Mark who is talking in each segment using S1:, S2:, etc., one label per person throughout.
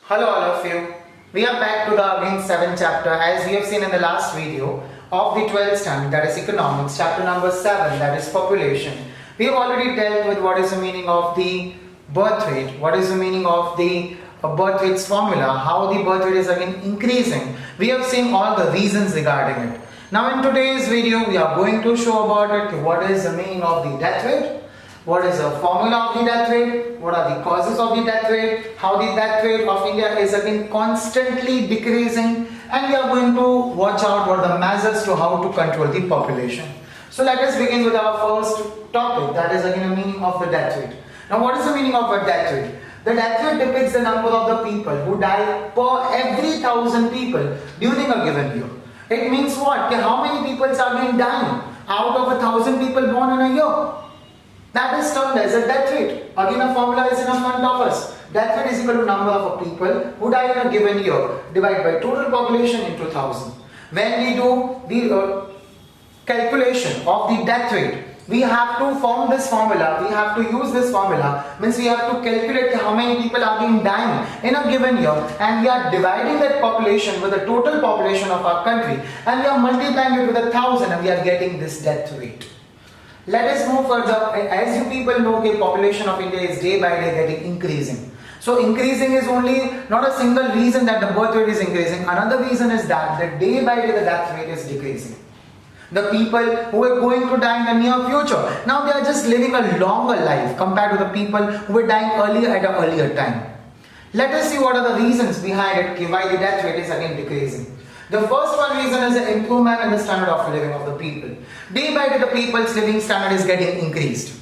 S1: Hello all of you. We are back to the again 7th chapter as we have seen in the last video of the 12th standard, that is economics, chapter number 7, that is population. We have already dealt with what is the meaning of the birth rate, what is the meaning of the birth rates formula, how the birth rate is again increasing. We have seen all the reasons regarding it. Now in today's video we are going to show about it, what is the meaning of the death rate, what is the formula of the death rate, what are the causes of the death rate, how the death rate of India is again constantly decreasing, and we are going to watch out what the measures to how to control the population. So let us begin with our first topic, that is again the meaning of the death rate. Now what is the meaning of a death rate? The death rate depicts the number of the people who die per every 1,000 people during a given year. It means what? How many people are being dying out of 1,000 people born in a year? That is termed as a death rate. Again, a formula is in front of us. Death rate is equal to number of people who die in a given year divided by total population into 1,000. When we do the calculation of the death rate, we have to form this formula, we have to use this formula, means we have to calculate how many people are being dying in a given year, and we are dividing that population with the total population of our country, and we are multiplying it with 1,000, and we are getting this death rate. Let us move further. As you people know, the population of India is day by day getting increasing. So increasing is only not a single reason that the birth rate is increasing. Another reason is that day by day the death rate is decreasing. The people who are going to die in the near future, now they are just living a longer life compared to the people who were dying earlier at an earlier time. Let us see what are the reasons behind it, why the death rate is again decreasing. The first one reason is the improvement in the standard of living of the people. Day by day the people's living standard is getting increased.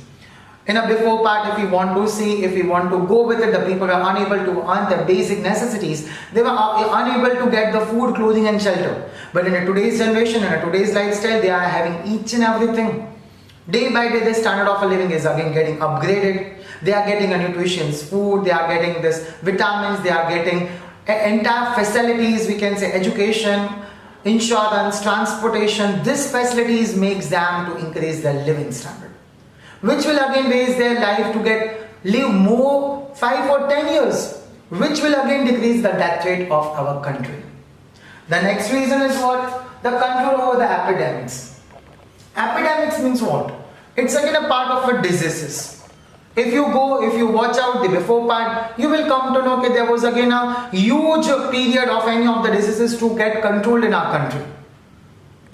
S1: In a before part, if we want to see, if we want to go with it, the people are unable to earn their basic necessities. They were unable to get the food, clothing and shelter. But in today's generation, in today's lifestyle, they are having each and everything. Day by day the standard of living is again getting upgraded. They are getting a nutritious food, they are getting this vitamins, they are getting entire facilities, we can say education, insurance, transportation. These facilities makes them to increase their living standard, which will again raise their life to live more 5 or 10 years, which will again decrease the death rate of our country. The next reason is what? The control over the epidemics. Epidemics means what? It's again a part of a diseases. If you watch out the before part, you will come to know that there was again a huge period of any of the diseases to get controlled in our country.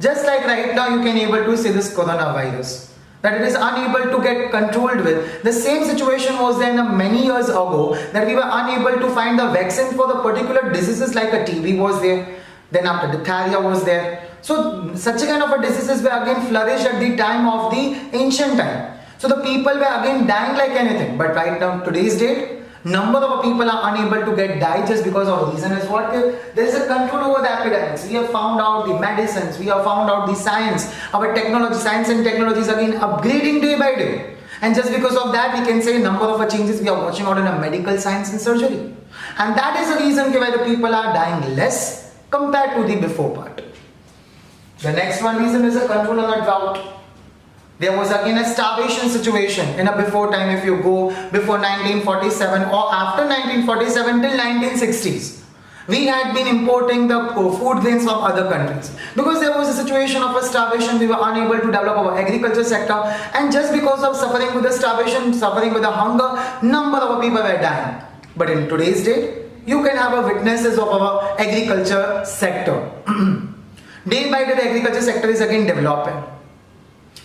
S1: Just like right now you can able to see this coronavirus, that it is unable to get controlled with. The same situation was there many years ago, that we were unable to find the vaccine for the particular diseases, like a TB was there, then after diphtheria was there. So such a kind of a diseases were again flourished at the time of the ancient time. So the people were again dying like anything. But right now, today's date, number of people are unable to get died just because of the reason is what? There is a control over the epidemics. We have found out the medicines, we have found out the science, our technology, science and technology is again upgrading day by day. And just because of that, we can say number of changes we are watching out in a medical science and surgery. And that is the reason why the people are dying less compared to the before part. The next one reason is a control on the drought. There was again a starvation situation in a before time. If you go before 1947 or after 1947 till 1960s, we had been importing the food grains from other countries. Because there was a situation of a starvation, we were unable to develop our agriculture sector, and just because of suffering with the starvation, suffering with the hunger, number of people were dying. But in today's date, you can have a witnesses of our agriculture sector. Day by day the agriculture sector is again developing.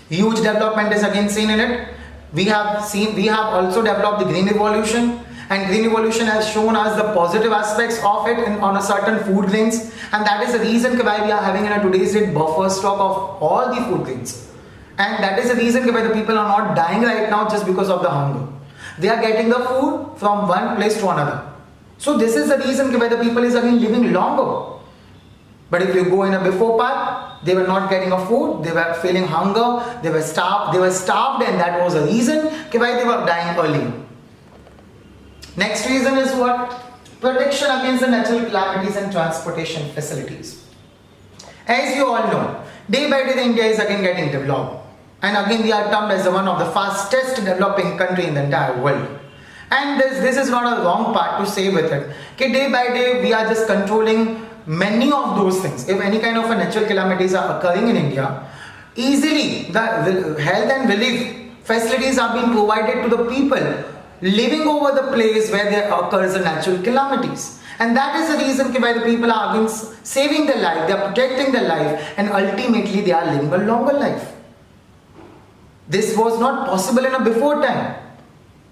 S1: Huge development is again seen in it. We have also developed the green revolution, and green revolution has shown us the positive aspects of it on a certain food grains, and that is the reason why we are having in a today's date buffer stock of all the food grains, and that is the reason why the people are not dying right now just because of the hunger. They are getting the food from one place to another. So this is the reason why the people is again living longer. But if you go in a before part, they were not getting a food, they were feeling hunger, they were starved, and that was the reason why they were dying earlier. Next reason is what? Protection against the natural calamities and transportation facilities. As you all know, day by day India is again getting developed. And again we are termed as one of the fastest developing country in the entire world. And this is not a wrong part to say with it. Okay, day by day we are just controlling many of those things. If any kind of a natural calamities are occurring in India, easily the health and relief facilities are being provided to the people living over the place where there occurs a natural calamities. And that is the reason why the people are against saving their life, they are protecting their life, and ultimately they are living a longer life. This was not possible in a before time.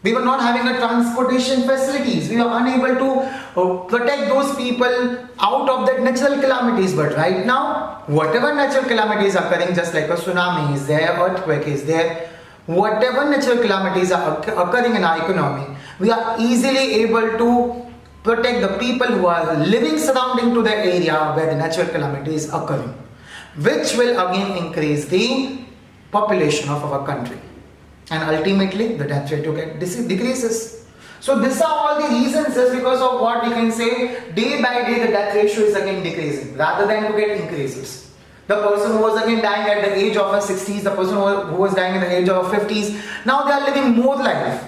S1: We were not having a transportation facilities. We were unable to protect those people out of that natural calamities. But right now, whatever natural calamities are occurring, just like a tsunami is there, earthquake is there, whatever natural calamities are occurring in our economy, we are easily able to protect the people who are living surrounding to the area where the natural calamity is occurring, which will again increase the population of our country. And ultimately the death rate decreases. So these are all the reasons, just because of what we can say, day by day the death ratio is again decreasing rather than to get increases. The person who was again dying at the age of 60s, the person who was dying at the age of 50s, now they are living more life.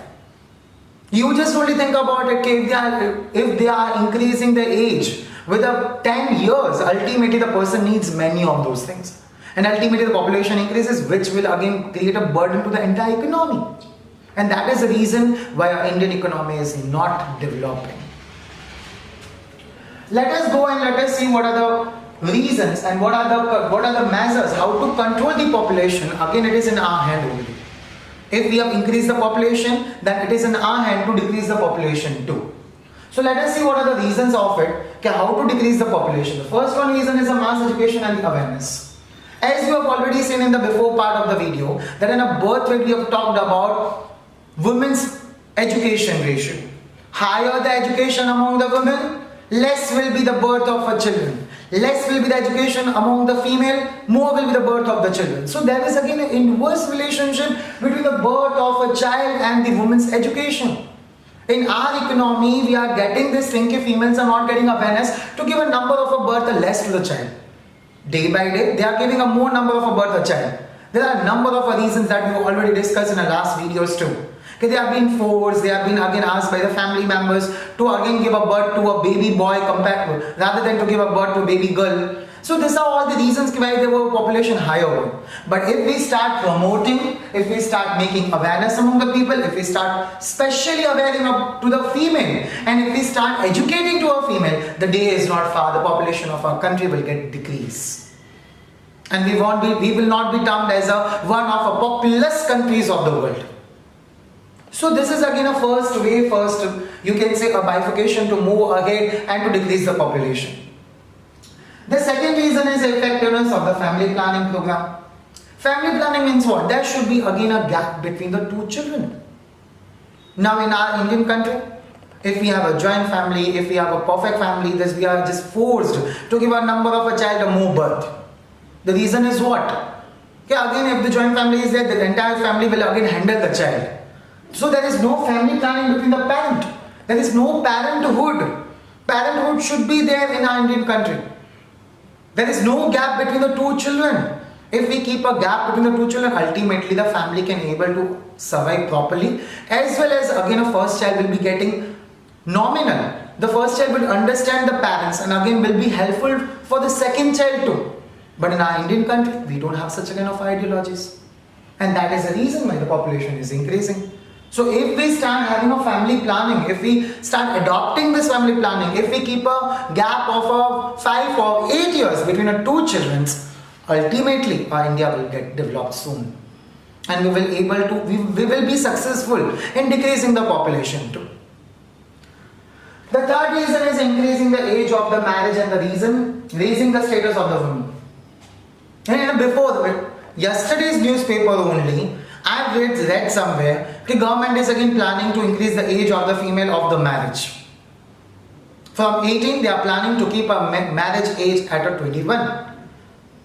S1: You just only think about it, if they are increasing the age with 10 years, ultimately the person needs many of those things. And ultimately the population increases, which will again create a burden to the entire economy. And that is the reason why our Indian economy is not developing. Let us go and let us see what are the reasons and what are the measures, how to control the population. Again, it is in our hand only. If we have increased the population, then it is in our hand to decrease the population too. So let us see what are the reasons of it, how to decrease the population. The first one reason is the mass education and the awareness. As you have already seen in the before part of the video, that in a birth rate we have talked about women's education ratio. Higher the education among the women, less will be the birth of her children. Less will be the education among the female, more will be the birth of the children. So there is again an inverse relationship between the birth of a child and the woman's education. In our economy, we are getting this thing that females are not getting awareness to give a number of a birth less to the child. Day by day, they are giving a more number of a birth a child. There are a number of reasons that we already discussed in our last videos too. Okay, they have been forced, they have been again asked by the family members to again give a birth to a baby boy rather than to give a birth to a baby girl. So these are all the reasons why there were population higher. But if we start promoting, if we start making awareness among the people, if we start specially awareing up to the female, and if we start educating to a female, the day is not far, the population of our country will get decreased. And we will not be termed as one of the populous countries of the world. So this is again a first you can say a bifurcation to move ahead and to decrease the population. The second reason is the effectiveness of the family planning program. Family planning means what? There should be again a gap between the two children. Now in our Indian country, if we have a joint family, if we have a perfect family, we are just forced to give a number of a child a more birth. The reason is what? Okay, again if the joint family is there, the entire family will again handle the child. So there is no family planning between the parent. There is no parenthood. Parenthood should be there in our Indian country. There is no gap between the two children. If we keep a gap between the two children, ultimately the family can able to survive properly, as well as again a first child will be getting nominal. The first child will understand the parents and again will be helpful for the second child too. But in our Indian country, we don't have such a kind of ideologies. And that is the reason why the population is increasing. So if we start having a family planning, if we start adopting this family planning, if we keep a gap of 5 or 8 years between the two children, ultimately our India will get developed soon. And we will be successful in decreasing the population too. The third reason is increasing the age of the marriage, and the reason raising the status of the woman. And before yesterday's newspaper only, I have read somewhere the government is again planning to increase the age of the female of the marriage. From 18, they are planning to keep a marriage age at 21.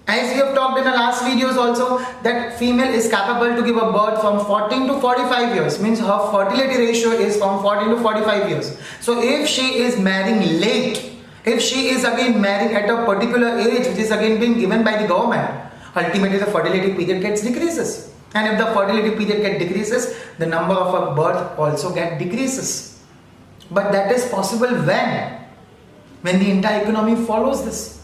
S1: As we have talked in the last videos also, that female is capable to give a birth from 14 to 45 years, means her fertility ratio is from 14 to 45 years. So if she is marrying late, if she is again marrying at a particular age which is again being given by the government, ultimately the fertility period gets decreases. And if the fertility period get decreases, the number of a birth also get decreases. But that is possible when the entire economy follows this.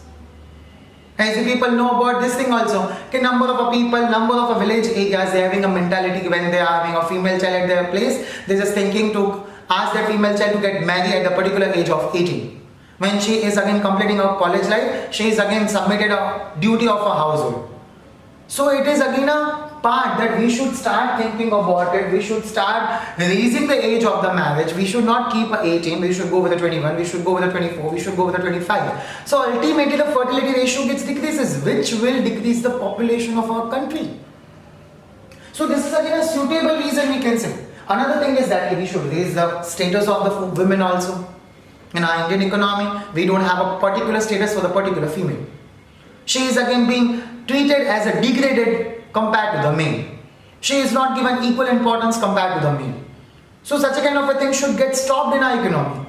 S1: As the people know about this thing also, okay, number of a people, number of a village areas, they are having a mentality when they are having a female child at their place, they are just thinking to ask that female child to get married at the particular age of 18. When she is again completing her college life, she is again submitted a duty of a household. So it is again a part that we should start thinking about it. We should start raising the age of the marriage. We should not keep a 18, we should go with a 21, we should go with a 24, we should go with a 25. So ultimately the fertility ratio gets decreases, which will decrease the population of our country. So this is again a suitable reason we can say. Another thing is that we should raise the status of the women also. In our Indian economy, we don't have a particular status for the particular female. She is again being treated as a degraded compared to the male. She is not given equal importance compared to the male. So such a kind of a thing should get stopped in our economy.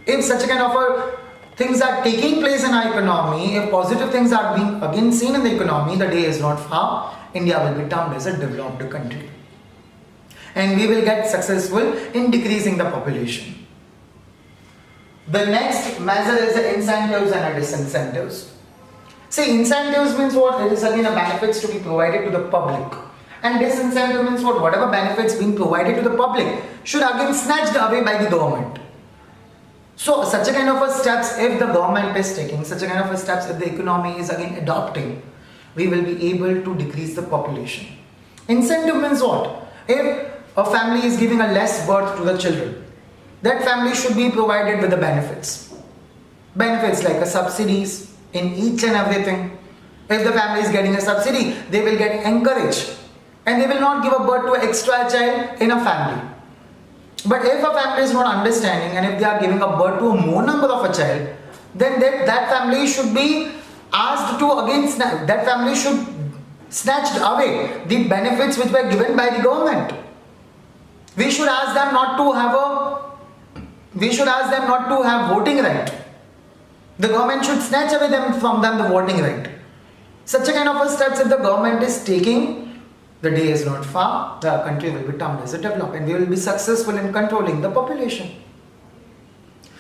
S1: If such a kind of a things are taking place in our economy, if positive things are being again seen in the economy, the day is not far, India will be termed as a developed country. And we will get successful in decreasing the population. The next measure is the incentives and the disincentives. See, incentives means what? It is again a benefits to be provided to the public. And disincentive means what? Whatever benefits being provided to the public should again snatched away by the government. So such a kind of a steps if the government is taking, such a kind of a steps if the economy is again adopting, we will be able to decrease the population. Incentive means what? If a family is giving a less birth to the children, that family should be provided with the benefits. Benefits like a subsidies in each and everything. If the family is getting a subsidy, they will get encouraged and they will not give a birth to an extra child in a family. But if a family is not understanding and if they are giving a birth to a more number of a child, then that family should be asked to again that family should snatch away the benefits which were given by the government. We should ask them not to have voting right. The government should snatch away from them the voting right. Such a kind of a steps if the government is taking, the day is not far, the country will be termed as a developed and we will be successful in controlling the population.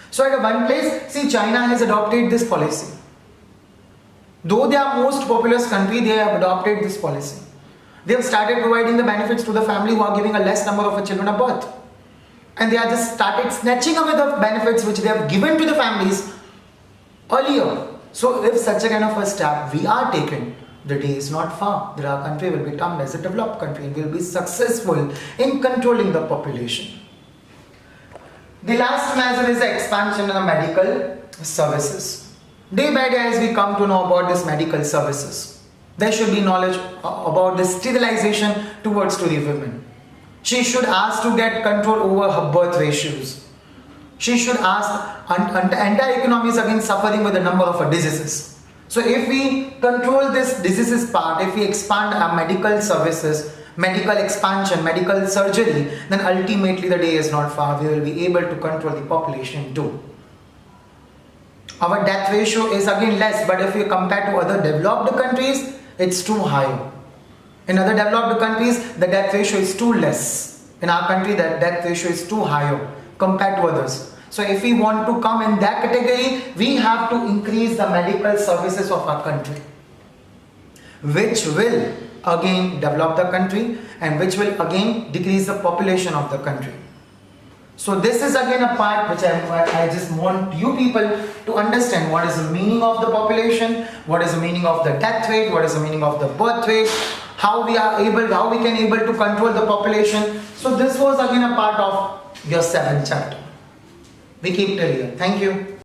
S1: So at one place, see, China has adopted this policy. Though they are most populous country, they have adopted this policy. They have started providing the benefits to the family who are giving a less number of children a birth. And they are just started snatching away the benefits which they have given to the families earlier. So if such a kind of a step we are taken, the day is not far. Our country will be termed as a developed country and will be successful in controlling the population. The last measure is the expansion of the medical services. Day by day as we come to know about this medical services, there should be knowledge about the sterilization towards to the women. She should ask to get control over her birth ratios. She should ask, entire economy is again suffering with a number of diseases. So if we control this diseases part, if we expand our medical services, medical expansion, medical surgery, then ultimately the day is not far. We will be able to control the population too. Our death ratio is again less, but if we compare to other developed countries, it's too high. In other developed countries, the death ratio is too less. In our country, the death ratio is too higher compared to others. So if we want to come in that category, we have to increase the medical services of our country, which will again develop the country and which will again decrease the population of the country. So this is again a part which I just want you people to understand what is the meaning of the population, what is the meaning of the death rate, what is the meaning of the birth rate, how we can able to control the population. So this was again a part of your 7th chapter. We keep till here. Thank you.